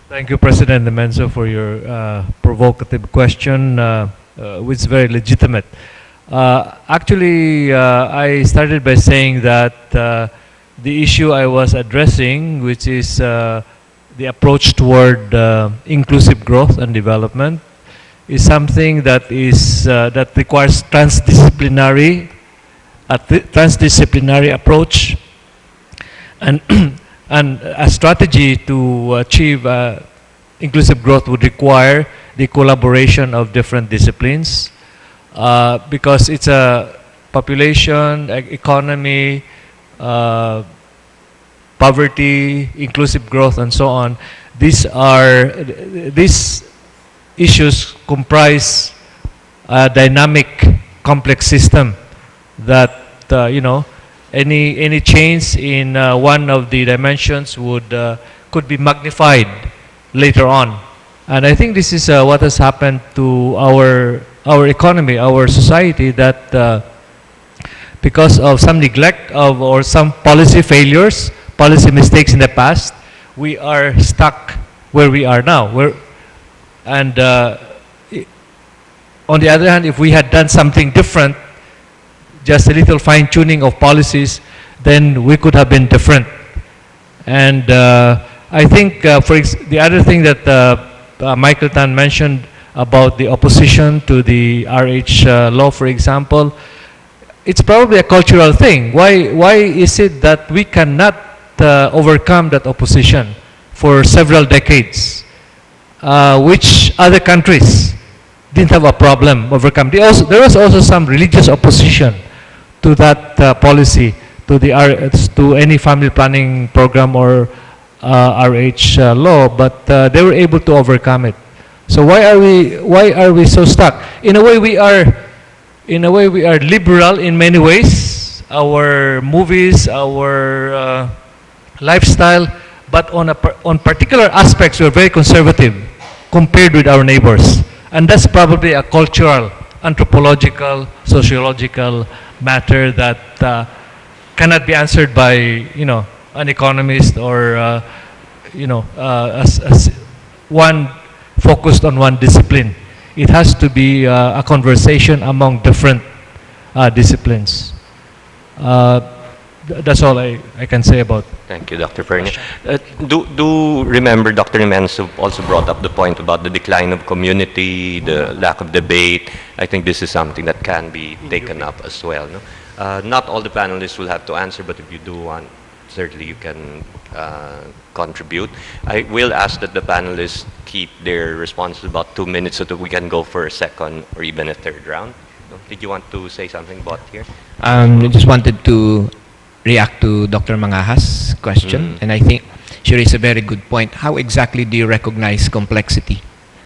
Thank you, President Demenso, for your provocative question, which is very legitimate. Actually, I started by saying that the issue I was addressing, which is the approach toward inclusive growth and development, is something that is that requires transdisciplinary approach, and and a strategy to achieve inclusive growth would require the collaboration of different disciplines, because it's a population, economy, poverty, inclusive growth, and so on. These issues comprise a dynamic, complex system that any change in one of the dimensions could be magnified later on. And I think this is what has happened to our economy, our society, that because of some neglect of or some policy failures, policy mistakes in the past, we are stuck where we are now. And on the other hand, if we had done something different, just a little fine-tuning of policies, then we could have been different. And I think the other thing that Michael Tan mentioned about the opposition to the RH law, for example, it's probably a cultural thing. Why is it that we cannot overcome that opposition for several decades, which other countries didn't have a problem overcome? There was also some religious opposition to that policy, to any family planning program or RH law, but they were able to overcome it. So why are we so stuck? In a way, we are liberal in many ways. Our movies, our lifestyle, but on particular aspects, we're very conservative compared with our neighbors, and that's probably a cultural, anthropological, sociological matter that cannot be answered by an economist or as one focused on one discipline. It has to be a conversation among different disciplines. That's all I can say about. Thank you, Dr. Fernie. Do remember Dr. Jimenez also brought up the point about the decline of community, the lack of debate. I think this is something that can be taken up as well. No? Not all the panelists will have to answer, but if you do want, certainly you can contribute. I will ask that the panelists keep their responses about 2 minutes so that we can go for a second or even a third round. Did you want to say something about here? I just wanted to react to Dr. Mangaha's question, and I think she raised a very good point. How exactly do you recognize complexity?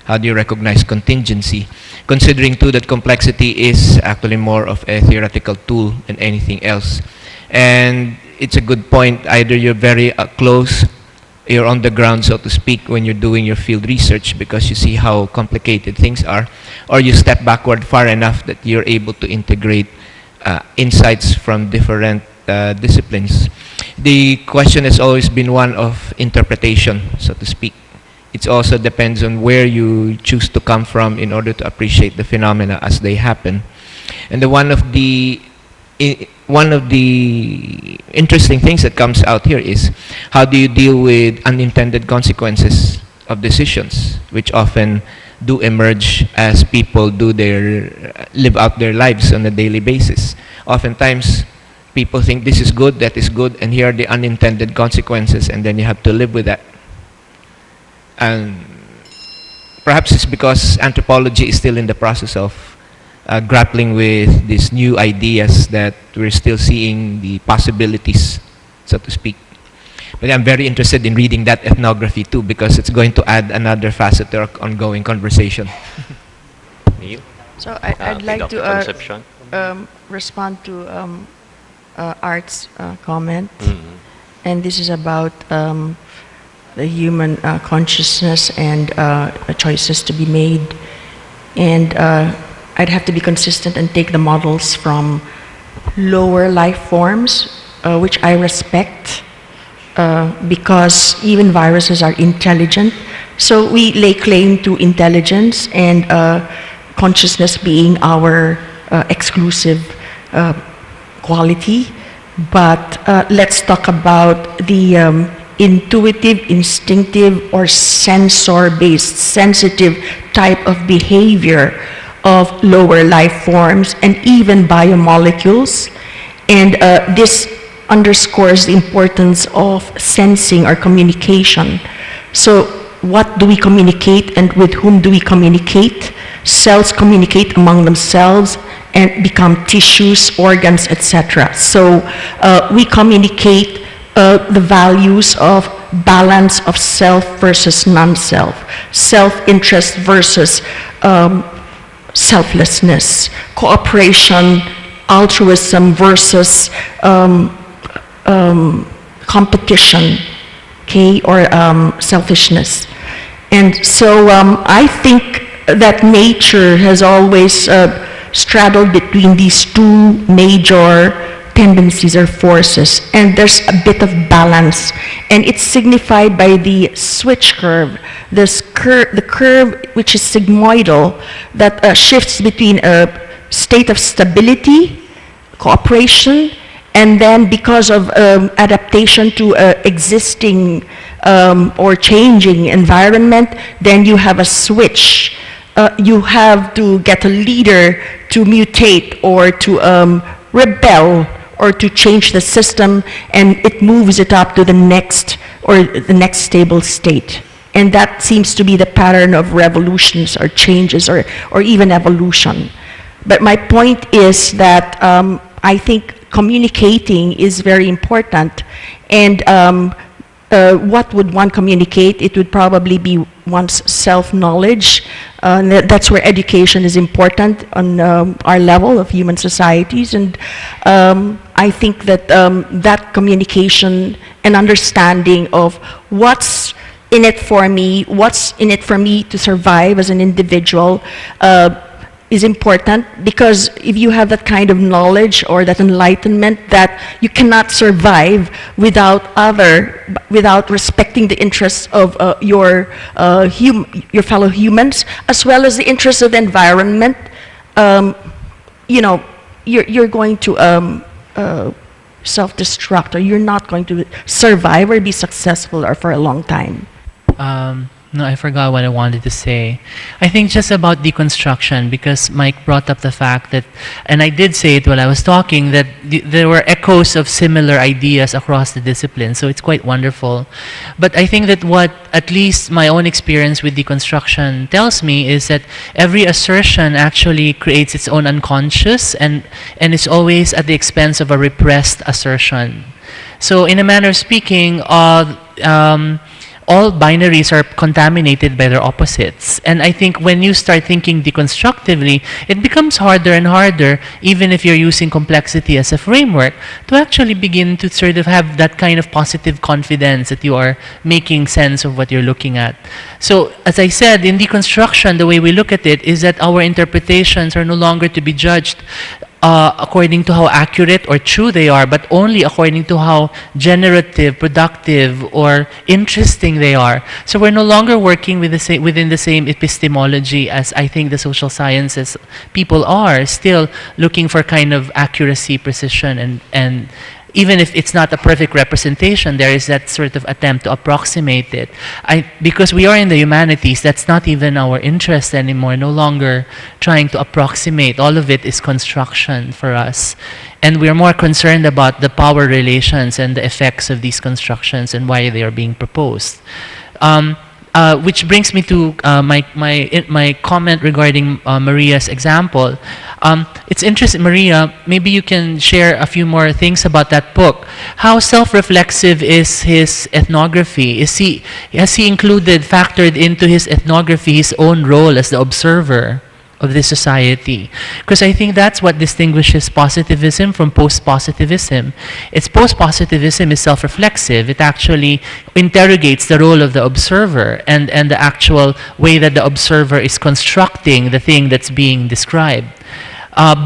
How do you recognize contingency? Considering too that complexity is actually more of a theoretical tool than anything else. And it's a good point, either you're very close, you're on the ground, so to speak, when you're doing your field research because you see how complicated things are, or you step backward far enough that you're able to integrate insights from different disciplines. The question has always been one of interpretation, so to speak. It also depends on where you choose to come from in order to appreciate the phenomena as they happen. And one of the interesting things that comes out here is how do you deal with unintended consequences of decisions, which often do emerge as people live out their lives on a daily basis. Oftentimes, people think this is good, that is good, and here are the unintended consequences, and then you have to live with that. And perhaps it's because anthropology is still in the process of grappling with these new ideas that we're still seeing the possibilities, so to speak. But I'm very interested in reading that ethnography too, because it's going to add another facet to our ongoing conversation. Neil? So I'd like to respond to Art's comment. And this is about the human consciousness and choices to be made. And I'd have to be consistent and take the models from lower life forms, which I respect, because even viruses are intelligent. So we lay claim to intelligence and consciousness being our exclusive quality. But let's talk about the intuitive, instinctive, or sensor-based, sensitive type of behavior of lower life forms and even biomolecules. And this underscores the importance of sensing or communication. So what do we communicate and with whom do we communicate? Cells communicate among themselves and become tissues, organs, etc. So we communicate the values of balance of self versus non-self, self-interest versus selflessness, cooperation, altruism versus competition, okay, or selfishness. And so I think that nature has always straddled between these two major tendencies or forces, and there's a bit of balance, and it's signified by the switch curve, the curve which is sigmoidal that shifts between a state of stability, cooperation, and then because of adaptation to existing or changing environment, then you have a switch. You have to get a leader to mutate or to rebel or to change the system, and it moves it up to the next or the next stable state. And that seems to be the pattern of revolutions or changes or even evolution. But my point is that I think communicating is very important. And what would one communicate? It would probably be one's self-knowledge. That's where education is important on our level of human societies. And I think that that communication and understanding of what's in it for me, what's in it for me to survive as an individual, is important, because if you have that kind of knowledge or that enlightenment that you cannot survive without respecting the interests of your fellow humans, as well as the interests of the environment, you know, you're going to self-destruct, or you're not going to survive or be successful or for a long time. No, I forgot what I wanted to say. I think just about deconstruction, because Mike brought up the fact that, and I did say it while I was talking, that there were echoes of similar ideas across the discipline, so it's quite wonderful. But I think that what at least my own experience with deconstruction tells me is that every assertion actually creates its own unconscious, and is always at the expense of a repressed assertion. So in a manner of speaking, all binaries are contaminated by their opposites. And I think when you start thinking deconstructively, it becomes harder and harder, even if you're using complexity as a framework, to actually begin to sort of have that kind of positive confidence that you are making sense of what you're looking at. So, as I said, in deconstruction, the way we look at it is that our interpretations are no longer to be judged according to how accurate or true they are, but only according to how generative, productive, or interesting they are. So we're no longer working with within the same epistemology as I think the social sciences people are, still looking for kind of accuracy, precision, and even if it's not a perfect representation, there is that sort of attempt to approximate it. Because we are in the humanities, that's not even our interest anymore, no longer trying to approximate. All of it is construction for us. And we're more concerned about the power relations and the effects of these constructions and why they are being proposed. Which brings me to my comment regarding Maria's example. It's interesting, Maria, maybe you can share a few more things about that book. How self-reflexive is his ethnography? Has he factored into his ethnography his own role as the observer of this society? Because I think that's what distinguishes positivism from post-positivism. It's post-positivism is self-reflexive. It actually interrogates the role of the observer and the actual way that the observer is constructing the thing that's being described.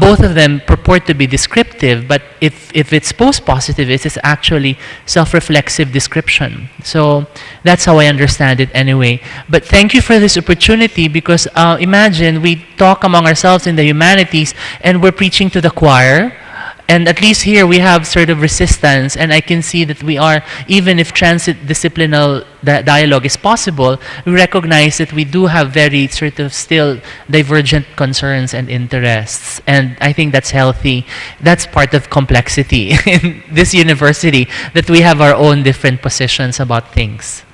both of them purport to be descriptive, but if it's post-positivist, it's actually self-reflexive description. So that's how I understand it anyway. But thank you for this opportunity, because imagine we talk among ourselves in the humanities and we're preaching to the choir. And at least here we have sort of resistance, and I can see that we are, even if transdisciplinary dialogue is possible, we recognize that we do have very sort of still divergent concerns and interests. And I think that's healthy. That's part of complexity in this university, that we have our own different positions about things.